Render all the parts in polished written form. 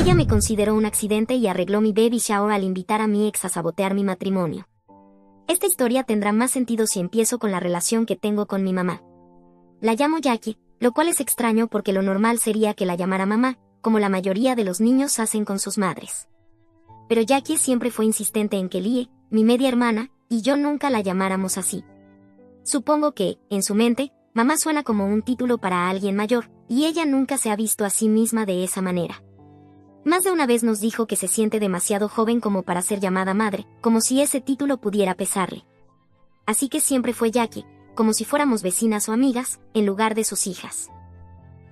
Ella me consideró un accidente y arregló mi baby shower al invitar a mi ex a sabotear mi matrimonio. Esta historia tendrá más sentido si empiezo con la relación que tengo con mi mamá. La llamo Jackie, lo cual es extraño porque lo normal sería que la llamara mamá, como la mayoría de los niños hacen con sus madres. Pero Jackie siempre fue insistente en que Lie, mi media hermana, y yo nunca la llamáramos así. Supongo que, en su mente, mamá suena como un título para alguien mayor, y ella nunca se ha visto a sí misma de esa manera. Más de una vez nos dijo que se siente demasiado joven como para ser llamada madre, como si ese título pudiera pesarle. Así que siempre fue Jackie, como si fuéramos vecinas o amigas, en lugar de sus hijas.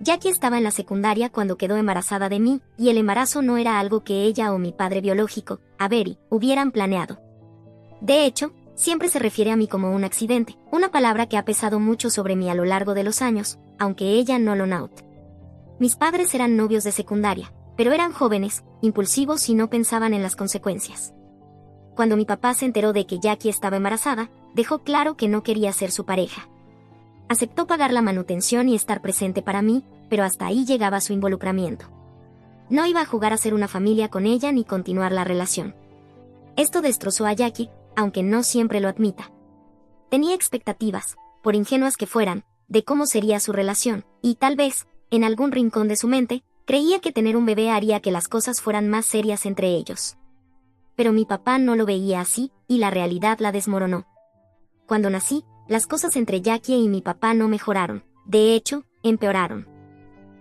Jackie estaba en la secundaria cuando quedó embarazada de mí, y el embarazo no era algo que ella o mi padre biológico, Avery, hubieran planeado. De hecho, siempre se refiere a mí como un accidente, una palabra que ha pesado mucho sobre mí a lo largo de los años, aunque ella no lo note. Mis padres eran novios de secundaria, pero eran jóvenes, impulsivos y no pensaban en las consecuencias. Cuando mi papá se enteró de que Jackie estaba embarazada, dejó claro que no quería ser su pareja. Aceptó pagar la manutención y estar presente para mí, pero hasta ahí llegaba su involucramiento. No iba a jugar a ser una familia con ella ni continuar la relación. Esto destrozó a Jackie, aunque no siempre lo admita. Tenía expectativas, por ingenuas que fueran, de cómo sería su relación, y tal vez, en algún rincón de su mente, creía que tener un bebé haría que las cosas fueran más serias entre ellos. Pero mi papá no lo veía así, y la realidad la desmoronó. Cuando nací, las cosas entre Jackie y mi papá no mejoraron, de hecho, empeoraron.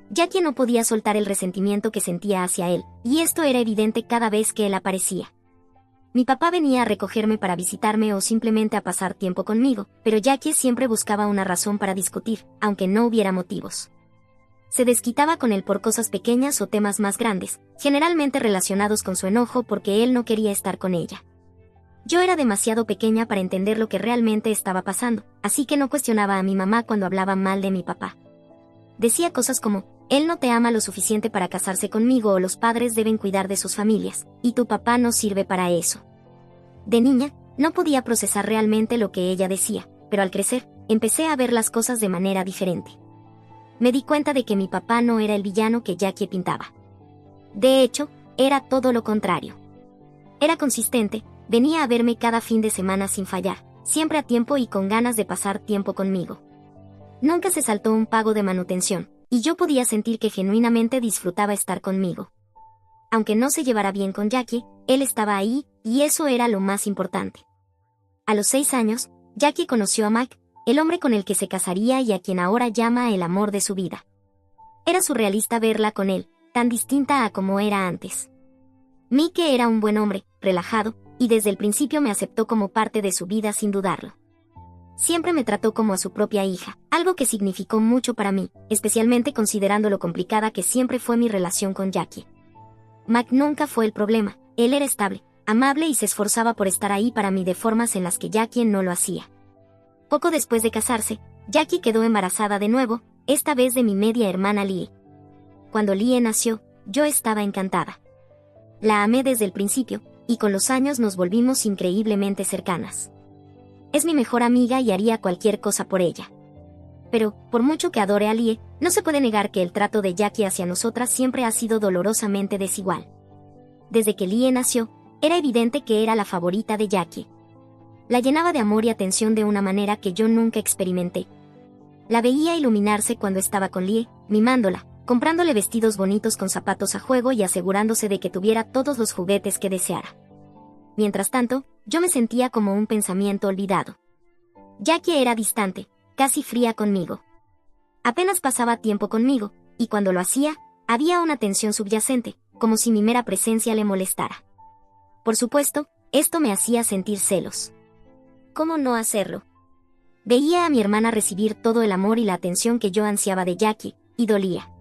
Jackie no podía soltar el resentimiento que sentía hacia él, y esto era evidente cada vez que él aparecía. Mi papá venía a recogerme para visitarme o simplemente a pasar tiempo conmigo, pero Jackie siempre buscaba una razón para discutir, aunque no hubiera motivos. Se desquitaba con él por cosas pequeñas o temas más grandes, generalmente relacionados con su enojo porque él no quería estar con ella. Yo era demasiado pequeña para entender lo que realmente estaba pasando, así que no cuestionaba a mi mamá cuando hablaba mal de mi papá. Decía cosas como, él no te ama lo suficiente para casarse conmigo o los padres deben cuidar de sus familias, y tu papá no sirve para eso. De niña, no podía procesar realmente lo que ella decía, pero al crecer, empecé a ver las cosas de manera diferente. Me di cuenta de que mi papá no era el villano que Jackie pintaba. De hecho, era todo lo contrario. Era consistente, venía a verme cada fin de semana sin fallar, siempre a tiempo y con ganas de pasar tiempo conmigo. Nunca se saltó un pago de manutención, y yo podía sentir que genuinamente disfrutaba estar conmigo. Aunque no se llevara bien con Jackie, él estaba ahí, y eso era lo más importante. A los 6 años, Jackie conoció a Mac, el hombre con el que se casaría y a quien ahora llama el amor de su vida. Era surrealista verla con él, tan distinta a como era antes. Mike era un buen hombre, relajado, y desde el principio me aceptó como parte de su vida sin dudarlo. Siempre me trató como a su propia hija, algo que significó mucho para mí, especialmente considerando lo complicada que siempre fue mi relación con Jackie. Mac nunca fue el problema, él era estable, amable y se esforzaba por estar ahí para mí de formas en las que Jackie no lo hacía. Poco después de casarse, Jackie quedó embarazada de nuevo, esta vez de mi media hermana Lie. Cuando Lie nació, yo estaba encantada. La amé desde el principio, y con los años nos volvimos increíblemente cercanas. Es mi mejor amiga y haría cualquier cosa por ella. Pero, por mucho que adore a Lie, no se puede negar que el trato de Jackie hacia nosotras siempre ha sido dolorosamente desigual. Desde que Lie nació, era evidente que era la favorita de Jackie. La llenaba de amor y atención de una manera que yo nunca experimenté. La veía iluminarse cuando estaba con Lie, mimándola, comprándole vestidos bonitos con zapatos a juego y asegurándose de que tuviera todos los juguetes que deseara. Mientras tanto, yo me sentía como un pensamiento olvidado. Jackie era distante, casi fría conmigo. Apenas pasaba tiempo conmigo, y cuando lo hacía, había una tensión subyacente, como si mi mera presencia le molestara. Por supuesto, esto me hacía sentir celos. ¿Cómo no hacerlo? Veía a mi hermana recibir todo el amor y la atención que yo ansiaba de Jackie, y dolía.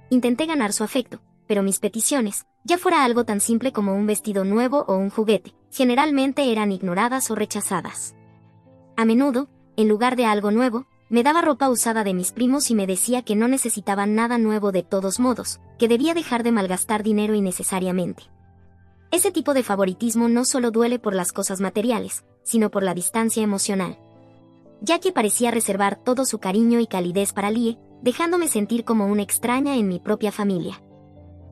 Intenté ganar su afecto, pero mis peticiones, ya fuera algo tan simple como un vestido nuevo o un juguete, generalmente eran ignoradas o rechazadas. A menudo, en lugar de algo nuevo, me daba ropa usada de mis primos y me decía que no necesitaba nada nuevo de todos modos, que debía dejar de malgastar dinero innecesariamente. Ese tipo de favoritismo no solo duele por las cosas materiales, sino por la distancia emocional. Jackie parecía reservar todo su cariño y calidez para Lie, dejándome sentir como una extraña en mi propia familia.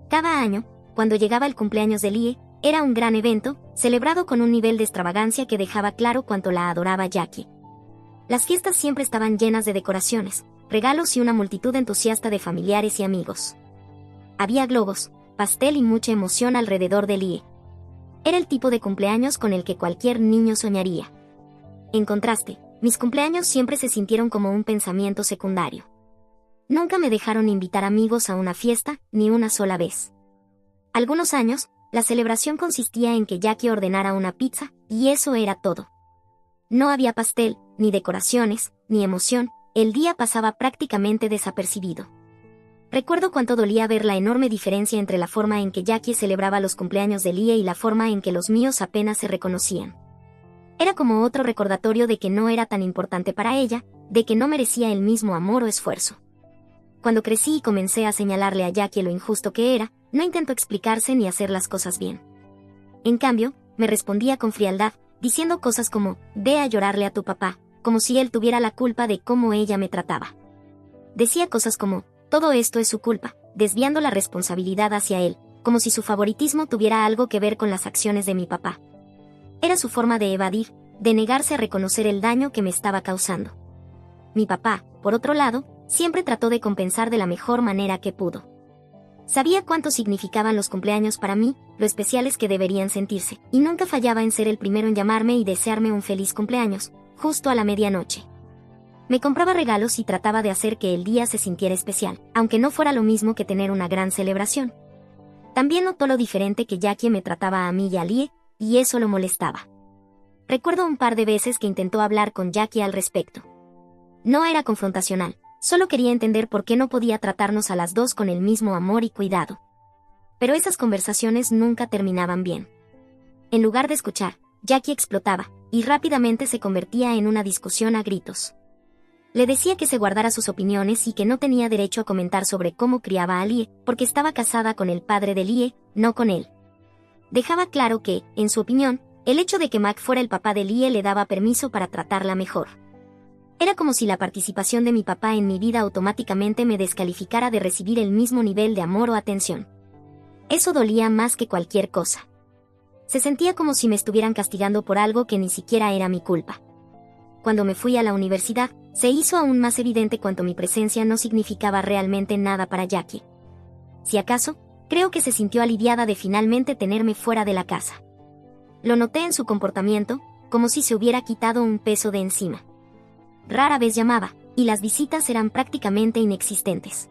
Cada año, cuando llegaba el cumpleaños de Lie, era un gran evento, celebrado con un nivel de extravagancia que dejaba claro cuánto la adoraba Jackie. Las fiestas siempre estaban llenas de decoraciones, regalos y una multitud entusiasta de familiares y amigos. Había globos, pastel y mucha emoción alrededor de Lie. Era el tipo de cumpleaños con el que cualquier niño soñaría. En contraste, mis cumpleaños siempre se sintieron como un pensamiento secundario. Nunca me dejaron invitar amigos a una fiesta, ni una sola vez. Algunos años, la celebración consistía en que Jackie ordenara una pizza, y eso era todo. No había pastel, ni decoraciones, ni emoción, el día pasaba prácticamente desapercibido. Recuerdo cuánto dolía ver la enorme diferencia entre la forma en que Jackie celebraba los cumpleaños de Lie y la forma en que los míos apenas se reconocían. Era como otro recordatorio de que no era tan importante para ella, de que no merecía el mismo amor o esfuerzo. Cuando crecí y comencé a señalarle a Jackie lo injusto que era, no intentó explicarse ni hacer las cosas bien. En cambio, me respondía con frialdad, diciendo cosas como, ve a llorarle a tu papá, como si él tuviera la culpa de cómo ella me trataba. Decía cosas como, todo esto es su culpa, desviando la responsabilidad hacia él, como si su favoritismo tuviera algo que ver con las acciones de mi papá. Era su forma de evadir, de negarse a reconocer el daño que me estaba causando. Mi papá, por otro lado, siempre trató de compensar de la mejor manera que pudo. Sabía cuánto significaban los cumpleaños para mí, lo especiales que deberían sentirse, y nunca fallaba en ser el primero en llamarme y desearme un feliz cumpleaños, justo a la medianoche. Me compraba regalos y trataba de hacer que el día se sintiera especial, aunque no fuera lo mismo que tener una gran celebración. También notó lo diferente que Jackie me trataba a mí y a Lie, y eso lo molestaba. Recuerdo un par de veces que intentó hablar con Jackie al respecto. No era confrontacional, solo quería entender por qué no podía tratarnos a las dos con el mismo amor y cuidado. Pero esas conversaciones nunca terminaban bien. En lugar de escuchar, Jackie explotaba, y rápidamente se convertía en una discusión a gritos. Le decía que se guardara sus opiniones y que no tenía derecho a comentar sobre cómo criaba a Lie, porque estaba casada con el padre de Lie, no con él. Dejaba claro que, en su opinión, el hecho de que Mac fuera el papá de Lie le daba permiso para tratarla mejor. Era como si la participación de mi papá en mi vida automáticamente me descalificara de recibir el mismo nivel de amor o atención. Eso dolía más que cualquier cosa. Se sentía como si me estuvieran castigando por algo que ni siquiera era mi culpa. Cuando me fui a la universidad, se hizo aún más evidente cuánto mi presencia no significaba realmente nada para Jackie. Si acaso, creo que se sintió aliviada de finalmente tenerme fuera de la casa. Lo noté en su comportamiento, como si se hubiera quitado un peso de encima. Rara vez llamaba, y las visitas eran prácticamente inexistentes.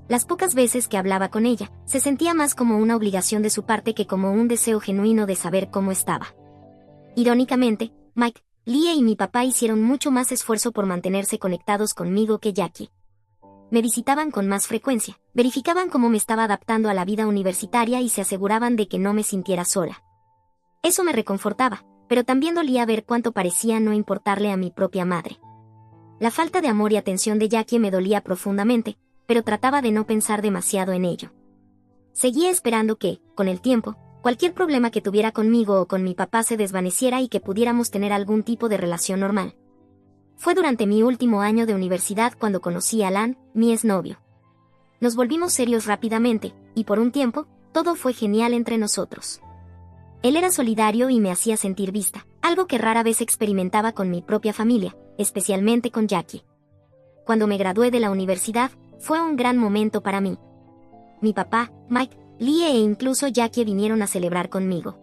Las pocas veces que hablaba con ella, se sentía más como una obligación de su parte que como un deseo genuino de saber cómo estaba. Irónicamente, Mike, Lie y mi papá hicieron mucho más esfuerzo por mantenerse conectados conmigo que Jackie. Me visitaban con más frecuencia, verificaban cómo me estaba adaptando a la vida universitaria y se aseguraban de que no me sintiera sola. Eso me reconfortaba, pero también dolía ver cuánto parecía no importarle a mi propia madre. La falta de amor y atención de Jackie me dolía profundamente, pero trataba de no pensar demasiado en ello. Seguía esperando que, con el tiempo, cualquier problema que tuviera conmigo o con mi papá se desvaneciera y que pudiéramos tener algún tipo de relación normal. Fue durante mi último año de universidad cuando conocí a Alan, mi exnovio. Nos volvimos serios rápidamente, y por un tiempo, todo fue genial entre nosotros. Él era solidario y me hacía sentir vista, algo que rara vez experimentaba con mi propia familia, especialmente con Jackie. Cuando me gradué de la universidad, fue un gran momento para mí. Mi papá, Mike, Lie e incluso Jackie vinieron a celebrar conmigo.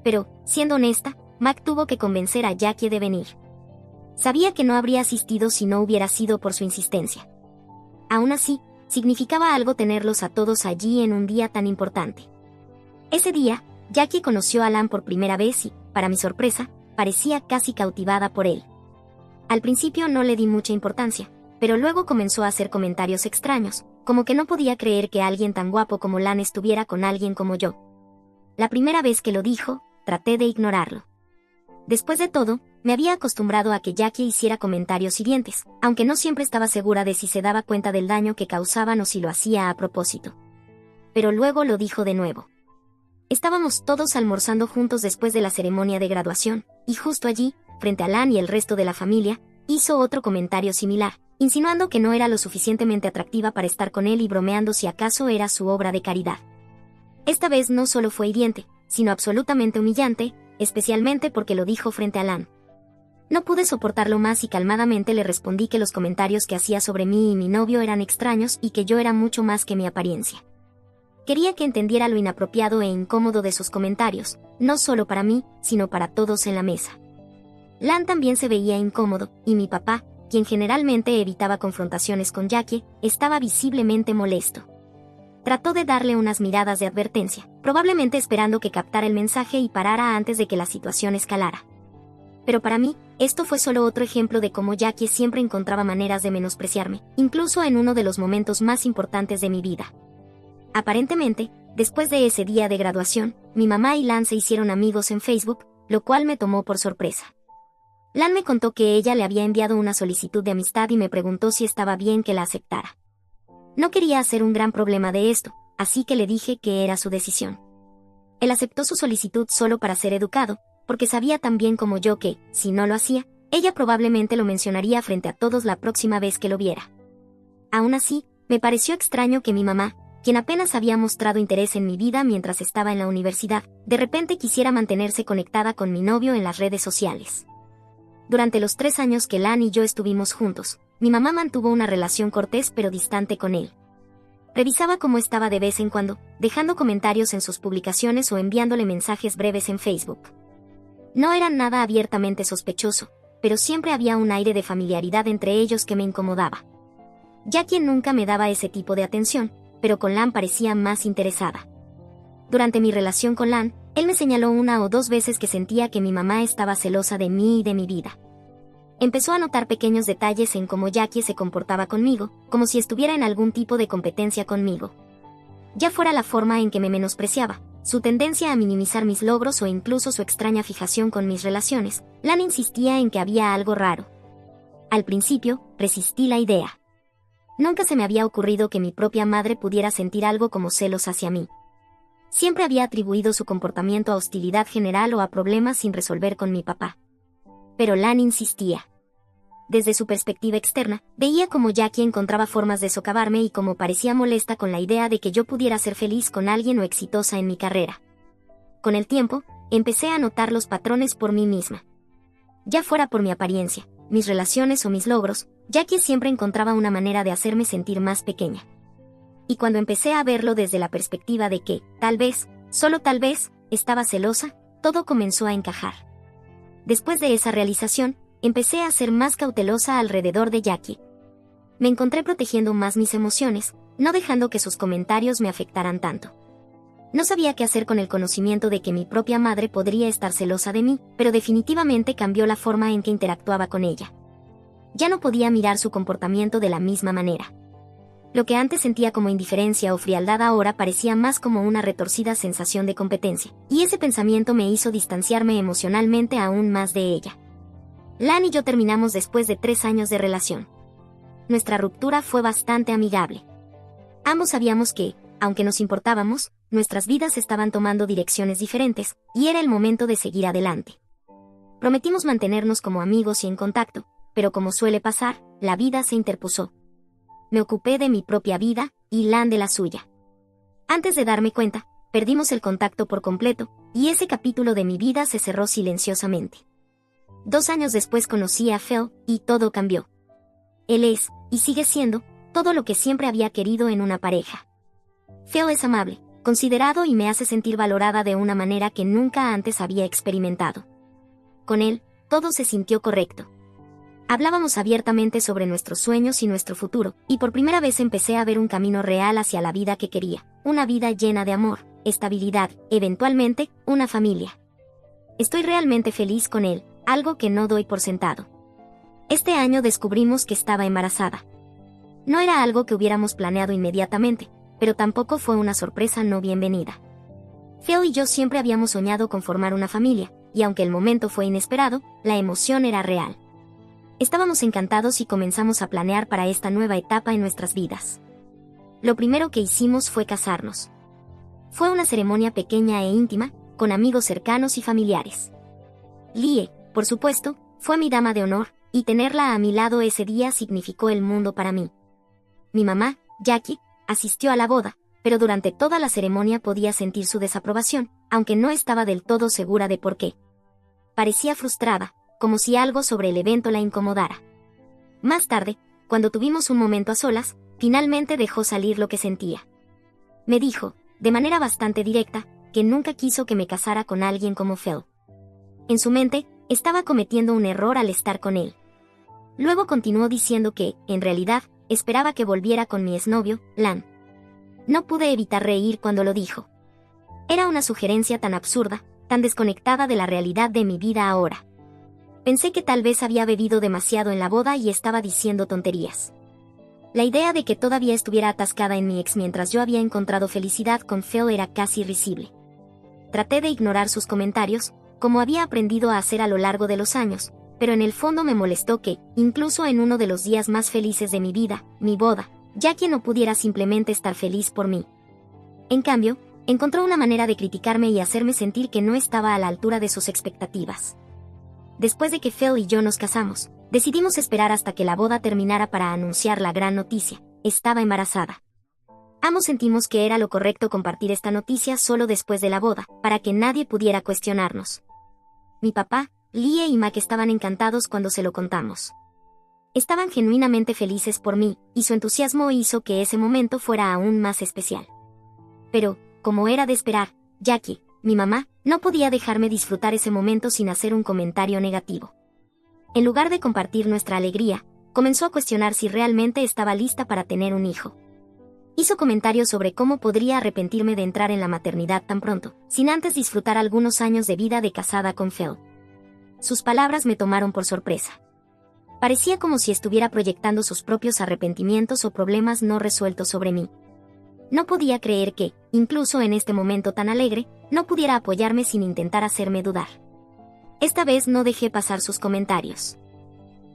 Pero, siendo honesta, Mike tuvo que convencer a Jackie de venir. Sabía que no habría asistido si no hubiera sido por su insistencia. Aún así, significaba algo tenerlos a todos allí en un día tan importante. Ese día, Jackie conoció a Alan por primera vez y, para mi sorpresa, parecía casi cautivada por él. Al principio no le di mucha importancia, pero luego comenzó a hacer comentarios extraños, como que no podía creer que alguien tan guapo como Alan estuviera con alguien como yo. La primera vez que lo dijo, traté de ignorarlo. Después de todo, me había acostumbrado a que Jackie hiciera comentarios hirientes, aunque no siempre estaba segura de si se daba cuenta del daño que causaban o si lo hacía a propósito. Pero luego lo dijo de nuevo. Estábamos todos almorzando juntos después de la ceremonia de graduación, y justo allí, frente a Alan y el resto de la familia, hizo otro comentario similar, insinuando que no era lo suficientemente atractiva para estar con él y bromeando si acaso era su obra de caridad. Esta vez no solo fue hiriente, sino absolutamente humillante, especialmente porque lo dijo frente a Lan. No pude soportarlo más y calmadamente le respondí que los comentarios que hacía sobre mí y mi novio eran extraños y que yo era mucho más que mi apariencia. Quería que entendiera lo inapropiado e incómodo de sus comentarios, no solo para mí, sino para todos en la mesa. Lan también se veía incómodo, y mi papá, quien generalmente evitaba confrontaciones con Jackie, estaba visiblemente molesto. Trató de darle unas miradas de advertencia, probablemente esperando que captara el mensaje y parara antes de que la situación escalara. Pero para mí, esto fue solo otro ejemplo de cómo Jackie siempre encontraba maneras de menospreciarme, incluso en uno de los momentos más importantes de mi vida. Aparentemente, después de ese día de graduación, mi mamá y Lan se hicieron amigos en Facebook, lo cual me tomó por sorpresa. Lan me contó que ella le había enviado una solicitud de amistad y me preguntó si estaba bien que la aceptara. No quería hacer un gran problema de esto, así que le dije que era su decisión. Él aceptó su solicitud solo para ser educado, porque sabía tan bien como yo que, si no lo hacía, ella probablemente lo mencionaría frente a todos la próxima vez que lo viera. Aún así, me pareció extraño que mi mamá, quien apenas había mostrado interés en mi vida mientras estaba en la universidad, de repente quisiera mantenerse conectada con mi novio en las redes sociales. Durante los 3 años que Lan y yo estuvimos juntos, mi mamá mantuvo una relación cortés pero distante con él. Revisaba cómo estaba de vez en cuando, dejando comentarios en sus publicaciones o enviándole mensajes breves en Facebook. No era nada abiertamente sospechoso, pero siempre había un aire de familiaridad entre ellos que me incomodaba. Jackie nunca me daba ese tipo de atención, pero con Lan parecía más interesada. Durante mi relación con Lan, él me señaló 1 o 2 veces que sentía que mi mamá estaba celosa de mí y de mi vida. Empezó a notar pequeños detalles en cómo Jackie se comportaba conmigo, como si estuviera en algún tipo de competencia conmigo. Ya fuera la forma en que me menospreciaba, su tendencia a minimizar mis logros o incluso su extraña fijación con mis relaciones, Lan insistía en que había algo raro. Al principio, resistí la idea. Nunca se me había ocurrido que mi propia madre pudiera sentir algo como celos hacia mí. Siempre había atribuido su comportamiento a hostilidad general o a problemas sin resolver con mi papá. Pero Lan insistía. Desde su perspectiva externa, veía cómo Jackie encontraba formas de socavarme y cómo parecía molesta con la idea de que yo pudiera ser feliz con alguien o exitosa en mi carrera. Con el tiempo, empecé a notar los patrones por mí misma. Ya fuera por mi apariencia, mis relaciones o mis logros, Jackie siempre encontraba una manera de hacerme sentir más pequeña. Y cuando empecé a verlo desde la perspectiva de que, tal vez, solo tal vez, estaba celosa, todo comenzó a encajar. Después de esa realización, empecé a ser más cautelosa alrededor de Jackie. Me encontré protegiendo más mis emociones, no dejando que sus comentarios me afectaran tanto. No sabía qué hacer con el conocimiento de que mi propia madre podría estar celosa de mí, pero definitivamente cambió la forma en que interactuaba con ella. Ya no podía mirar su comportamiento de la misma manera. Lo que antes sentía como indiferencia o frialdad ahora parecía más como una retorcida sensación de competencia, y ese pensamiento me hizo distanciarme emocionalmente aún más de ella. Lan y yo terminamos después de 3 años de relación. Nuestra ruptura fue bastante amigable. Ambos sabíamos que, aunque nos importábamos, nuestras vidas estaban tomando direcciones diferentes, y era el momento de seguir adelante. Prometimos mantenernos como amigos y en contacto, pero como suele pasar, la vida se interpuso. Me ocupé de mi propia vida, y Lan de la suya. Antes de darme cuenta, perdimos el contacto por completo, y ese capítulo de mi vida se cerró silenciosamente. 2 años después conocí a Phil, y todo cambió. Él es, y sigue siendo, todo lo que siempre había querido en una pareja. Phil es amable, considerado y me hace sentir valorada de una manera que nunca antes había experimentado. Con él, todo se sintió correcto. Hablábamos abiertamente sobre nuestros sueños y nuestro futuro, y por primera vez empecé a ver un camino real hacia la vida que quería, una vida llena de amor, estabilidad, eventualmente, una familia. Estoy realmente feliz con él, algo que no doy por sentado. Este año descubrimos que estaba embarazada. No era algo que hubiéramos planeado inmediatamente, pero tampoco fue una sorpresa no bienvenida. Phil y yo siempre habíamos soñado con formar una familia, y aunque el momento fue inesperado, la emoción era real. Estábamos encantados y comenzamos a planear para esta nueva etapa en nuestras vidas. Lo primero que hicimos fue casarnos. Fue una ceremonia pequeña e íntima, con amigos cercanos y familiares. Lie, por supuesto, fue mi dama de honor, y tenerla a mi lado ese día significó el mundo para mí. Mi mamá, Jackie, asistió a la boda, pero durante toda la ceremonia podía sentir su desaprobación, aunque no estaba del todo segura de por qué. Parecía frustrada, como si algo sobre el evento la incomodara. Más tarde, cuando tuvimos un momento a solas, finalmente dejó salir lo que sentía. Me dijo, de manera bastante directa, que nunca quiso que me casara con alguien como Phil. En su mente, estaba cometiendo un error al estar con él. Luego continuó diciendo que, en realidad, esperaba que volviera con mi exnovio, Lan. No pude evitar reír cuando lo dijo. Era una sugerencia tan absurda, tan desconectada de la realidad de mi vida ahora. Pensé que tal vez había bebido demasiado en la boda y estaba diciendo tonterías. La idea de que todavía estuviera atascada en mi ex mientras yo había encontrado felicidad con Phil era casi risible. Traté de ignorar sus comentarios, como había aprendido a hacer a lo largo de los años, pero en el fondo me molestó que, incluso en uno de los días más felices de mi vida, mi boda, Jackie no pudiera simplemente estar feliz por mí. En cambio, encontró una manera de criticarme y hacerme sentir que no estaba a la altura de sus expectativas. Después de que Phil y yo nos casamos, decidimos esperar hasta que la boda terminara para anunciar la gran noticia: estaba embarazada. Ambos sentimos que era lo correcto compartir esta noticia solo después de la boda, para que nadie pudiera cuestionarnos. Mi papá, Lie y Mac estaban encantados cuando se lo contamos. Estaban genuinamente felices por mí, y su entusiasmo hizo que ese momento fuera aún más especial. Pero, como era de esperar, Jackie, mi mamá, no podía dejarme disfrutar ese momento sin hacer un comentario negativo. En lugar de compartir nuestra alegría, comenzó a cuestionar si realmente estaba lista para tener un hijo. Hizo comentarios sobre cómo podría arrepentirme de entrar en la maternidad tan pronto, sin antes disfrutar algunos años de vida de casada con Phil. Sus palabras me tomaron por sorpresa. Parecía como si estuviera proyectando sus propios arrepentimientos o problemas no resueltos sobre mí. No podía creer que, incluso en este momento tan alegre, no pudiera apoyarme sin intentar hacerme dudar. Esta vez no dejé pasar sus comentarios.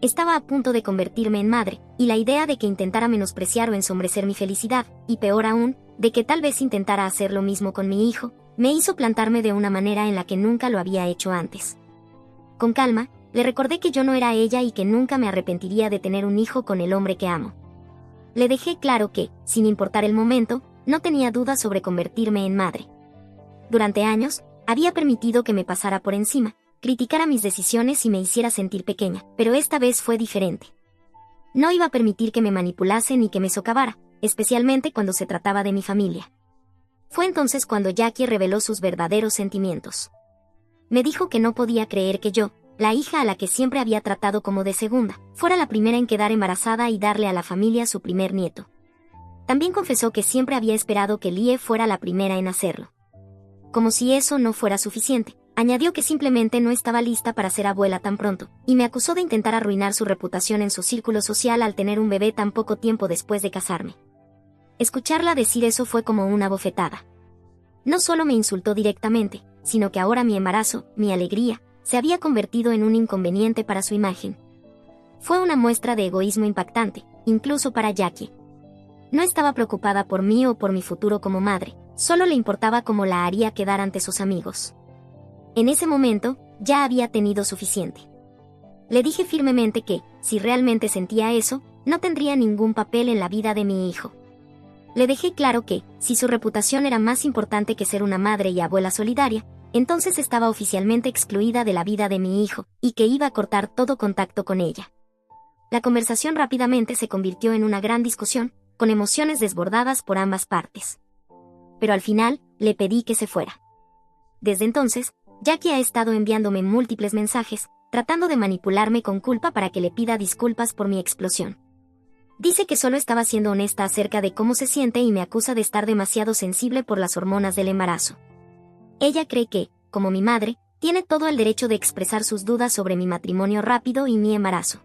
Estaba a punto de convertirme en madre, y la idea de que intentara menospreciar o ensombrecer mi felicidad, y peor aún, de que tal vez intentara hacer lo mismo con mi hijo, me hizo plantarme de una manera en la que nunca lo había hecho antes. Con calma, le recordé que yo no era ella y que nunca me arrepentiría de tener un hijo con el hombre que amo. Le dejé claro que, sin importar el momento, no tenía dudas sobre convertirme en madre. Durante años, había permitido que me pasara por encima, criticara mis decisiones y me hiciera sentir pequeña, pero esta vez fue diferente. No iba a permitir que me manipulase ni que me socavara, especialmente cuando se trataba de mi familia. Fue entonces cuando Jackie reveló sus verdaderos sentimientos. Me dijo que no podía creer que yo, la hija a la que siempre había tratado como de segunda, fuera la primera en quedar embarazada y darle a la familia su primer nieto. También confesó que siempre había esperado que Lie fuera la primera en hacerlo. Como si eso no fuera suficiente, añadió que simplemente no estaba lista para ser abuela tan pronto, y me acusó de intentar arruinar su reputación en su círculo social al tener un bebé tan poco tiempo después de casarme. Escucharla decir eso fue como una bofetada. No solo me insultó directamente, sino que ahora mi embarazo, mi alegría, se había convertido en un inconveniente para su imagen. Fue una muestra de egoísmo impactante, incluso para Jackie. No estaba preocupada por mí o por mi futuro como madre, solo le importaba cómo la haría quedar ante sus amigos. En ese momento, ya había tenido suficiente. Le dije firmemente que, si realmente sentía eso, no tendría ningún papel en la vida de mi hijo. Le dejé claro que, si su reputación era más importante que ser una madre y abuela solidaria, entonces estaba oficialmente excluida de la vida de mi hijo, y que iba a cortar todo contacto con ella. La conversación rápidamente se convirtió en una gran discusión, con emociones desbordadas por ambas partes. Pero al final, le pedí que se fuera. Desde entonces, Jackie ha estado enviándome múltiples mensajes, tratando de manipularme con culpa para que le pida disculpas por mi explosión. Dice que solo estaba siendo honesta acerca de cómo se siente y me acusa de estar demasiado sensible por las hormonas del embarazo. Ella cree que, como mi madre, tiene todo el derecho de expresar sus dudas sobre mi matrimonio rápido y mi embarazo.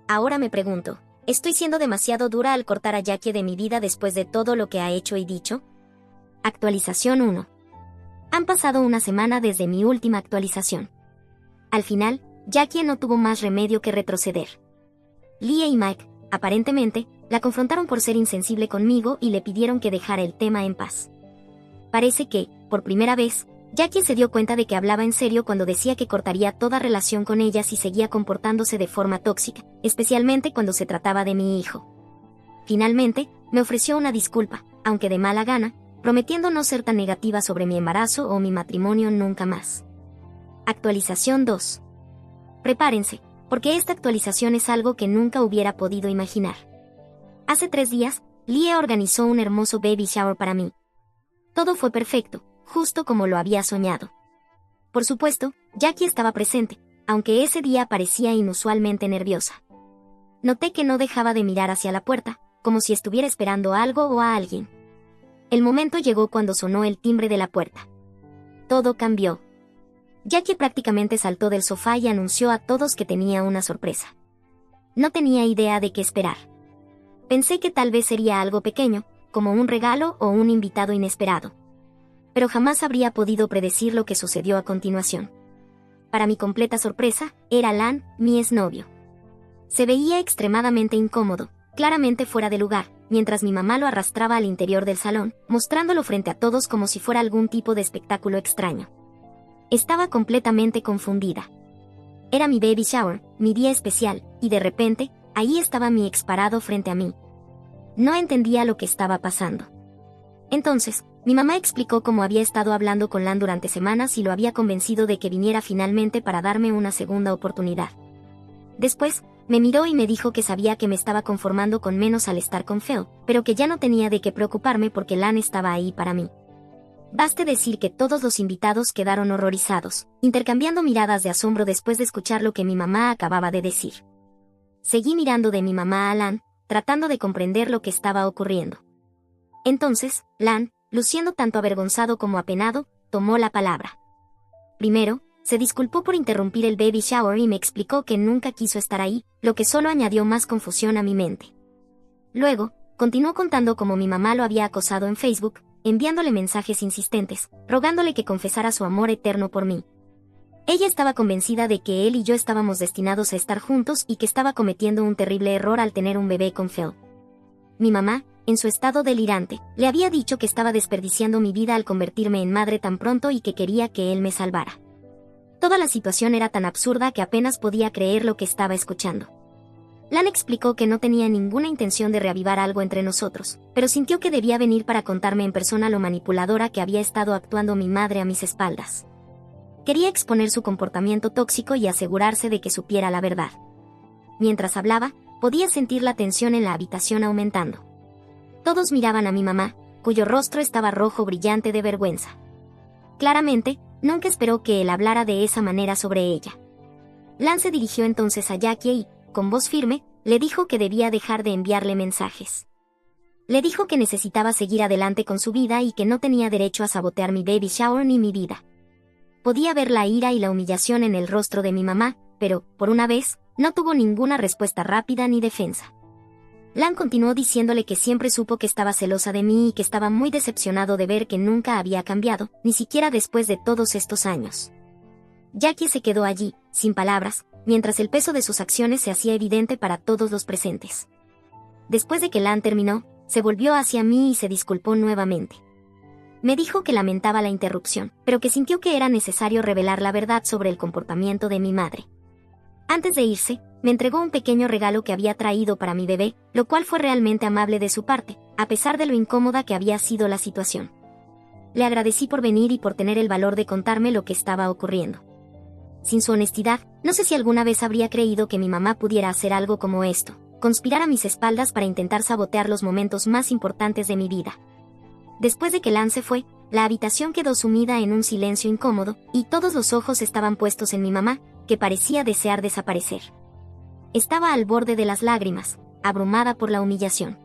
Ahora me pregunto, ¿estoy siendo demasiado dura al cortar a Jackie de mi vida después de todo lo que ha hecho y dicho? Actualización 1. Han pasado una semana desde mi última actualización. Al final, Jackie no tuvo más remedio que retroceder. Lie y Mike, aparentemente, la confrontaron por ser insensible conmigo y le pidieron que dejara el tema en paz. Parece que, por primera vez, Jackie se dio cuenta de que hablaba en serio cuando decía que cortaría toda relación con ella si seguía comportándose de forma tóxica, especialmente cuando se trataba de mi hijo. Finalmente, me ofreció una disculpa, aunque de mala gana, prometiendo no ser tan negativa sobre mi embarazo o mi matrimonio nunca más. Actualización 2. Prepárense, porque esta actualización es algo que nunca hubiera podido imaginar. Hace 3 días, Lie organizó un hermoso baby shower para mí. Todo fue perfecto, justo como lo había soñado. Por supuesto, Jackie estaba presente, aunque ese día parecía inusualmente nerviosa. Noté que no dejaba de mirar hacia la puerta, como si estuviera esperando algo o a alguien. El momento llegó cuando sonó el timbre de la puerta. Todo cambió. Jackie prácticamente saltó del sofá y anunció a todos que tenía una sorpresa. No tenía idea de qué esperar. Pensé que tal vez sería algo pequeño, como un regalo o un invitado inesperado. Pero jamás habría podido predecir lo que sucedió a continuación. Para mi completa sorpresa, era Lan, mi exnovio. Se veía extremadamente incómodo, claramente fuera de lugar, mientras mi mamá lo arrastraba al interior del salón, mostrándolo frente a todos como si fuera algún tipo de espectáculo extraño. Estaba completamente confundida. Era mi baby shower, mi día especial, y de repente, ahí estaba mi ex parado frente a mí. No entendía lo que estaba pasando. Entonces, mi mamá explicó cómo había estado hablando con Lan durante semanas y lo había convencido de que viniera finalmente para darme una segunda oportunidad. Después, me miró y me dijo que sabía que me estaba conformando con menos al estar con Phil, pero que ya no tenía de qué preocuparme porque Lan estaba ahí para mí. Baste decir que todos los invitados quedaron horrorizados, intercambiando miradas de asombro después de escuchar lo que mi mamá acababa de decir. Seguí mirando de mi mamá a Lan, tratando de comprender lo que estaba ocurriendo. Entonces, Lan, luciendo tanto avergonzado como apenado, tomó la palabra. Primero, se disculpó por interrumpir el baby shower y me explicó que nunca quiso estar ahí, lo que solo añadió más confusión a mi mente. Luego, continuó contando cómo mi mamá lo había acosado en Facebook, enviándole mensajes insistentes, rogándole que confesara su amor eterno por mí. Ella estaba convencida de que él y yo estábamos destinados a estar juntos y que estaba cometiendo un terrible error al tener un bebé con Phil. Mi mamá, en su estado delirante, le había dicho que estaba desperdiciando mi vida al convertirme en madre tan pronto y que quería que él me salvara. Toda la situación era tan absurda que apenas podía creer lo que estaba escuchando. Lan explicó que no tenía ninguna intención de reavivar algo entre nosotros, pero sintió que debía venir para contarme en persona lo manipuladora que había estado actuando mi madre a mis espaldas. Quería exponer su comportamiento tóxico y asegurarse de que supiera la verdad. Mientras hablaba, podía sentir la tensión en la habitación aumentando. Todos miraban a mi mamá, cuyo rostro estaba rojo brillante de vergüenza. Claramente, nunca esperó que él hablara de esa manera sobre ella. Lan se dirigió entonces a Jackie y, con voz firme, le dijo que debía dejar de enviarle mensajes. Le dijo que necesitaba seguir adelante con su vida y que no tenía derecho a sabotear mi baby shower ni mi vida. Podía ver la ira y la humillación en el rostro de mi mamá, pero, por una vez, no tuvo ninguna respuesta rápida ni defensa. Lan continuó diciéndole que siempre supo que estaba celosa de mí y que estaba muy decepcionado de ver que nunca había cambiado, ni siquiera después de todos estos años. Jackie se quedó allí, sin palabras, mientras el peso de sus acciones se hacía evidente para todos los presentes. Después de que Lan terminó, se volvió hacia mí y se disculpó nuevamente. Me dijo que lamentaba la interrupción, pero que sintió que era necesario revelar la verdad sobre el comportamiento de mi madre. Antes de irse, me entregó un pequeño regalo que había traído para mi bebé, lo cual fue realmente amable de su parte, a pesar de lo incómoda que había sido la situación. Le agradecí por venir y por tener el valor de contarme lo que estaba ocurriendo. Sin su honestidad, no sé si alguna vez habría creído que mi mamá pudiera hacer algo como esto, conspirar a mis espaldas para intentar sabotear los momentos más importantes de mi vida. Después de que Lan se fue, la habitación quedó sumida en un silencio incómodo, y todos los ojos estaban puestos en mi mamá, que parecía desear desaparecer. Estaba al borde de las lágrimas, abrumada por la humillación.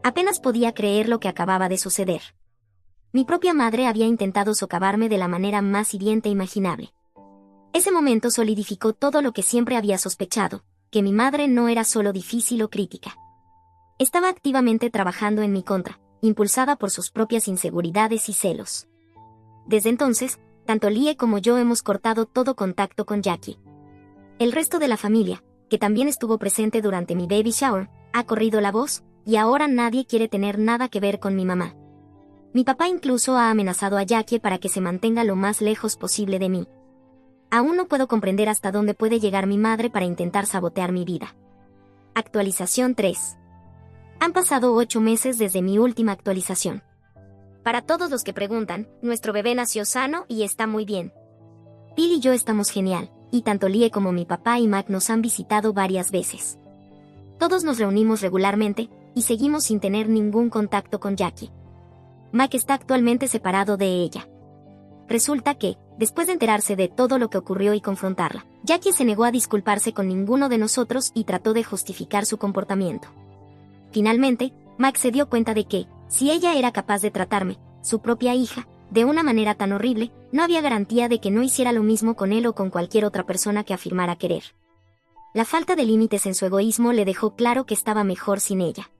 Apenas podía creer lo que acababa de suceder. Mi propia madre había intentado socavarme de la manera más hiriente imaginable. Ese momento solidificó todo lo que siempre había sospechado, que mi madre no era solo difícil o crítica. Estaba activamente trabajando en mi contra, impulsada por sus propias inseguridades y celos. Desde entonces, tanto Lie como yo hemos cortado todo contacto con Jackie. El resto de la familia, que también estuvo presente durante mi baby shower, ha corrido la voz, y ahora nadie quiere tener nada que ver con mi mamá. Mi papá incluso ha amenazado a Jackie para que se mantenga lo más lejos posible de mí. Aún no puedo comprender hasta dónde puede llegar mi madre para intentar sabotear mi vida. Actualización 3. Han pasado 8 meses desde mi última actualización. Para todos los que preguntan, nuestro bebé nació sano y está muy bien. Bill y yo estamos genial, y tanto Lie como mi papá y Mac nos han visitado varias veces. Todos nos reunimos regularmente, y seguimos sin tener ningún contacto con Jackie. Mac está actualmente separado de ella. Resulta que, después de enterarse de todo lo que ocurrió y confrontarla, Jackie se negó a disculparse con ninguno de nosotros y trató de justificar su comportamiento. Finalmente, Mac se dio cuenta de que, si ella era capaz de tratarme, su propia hija, de una manera tan horrible, no había garantía de que no hiciera lo mismo con él o con cualquier otra persona que afirmara querer. La falta de límites en su egoísmo le dejó claro que estaba mejor sin ella.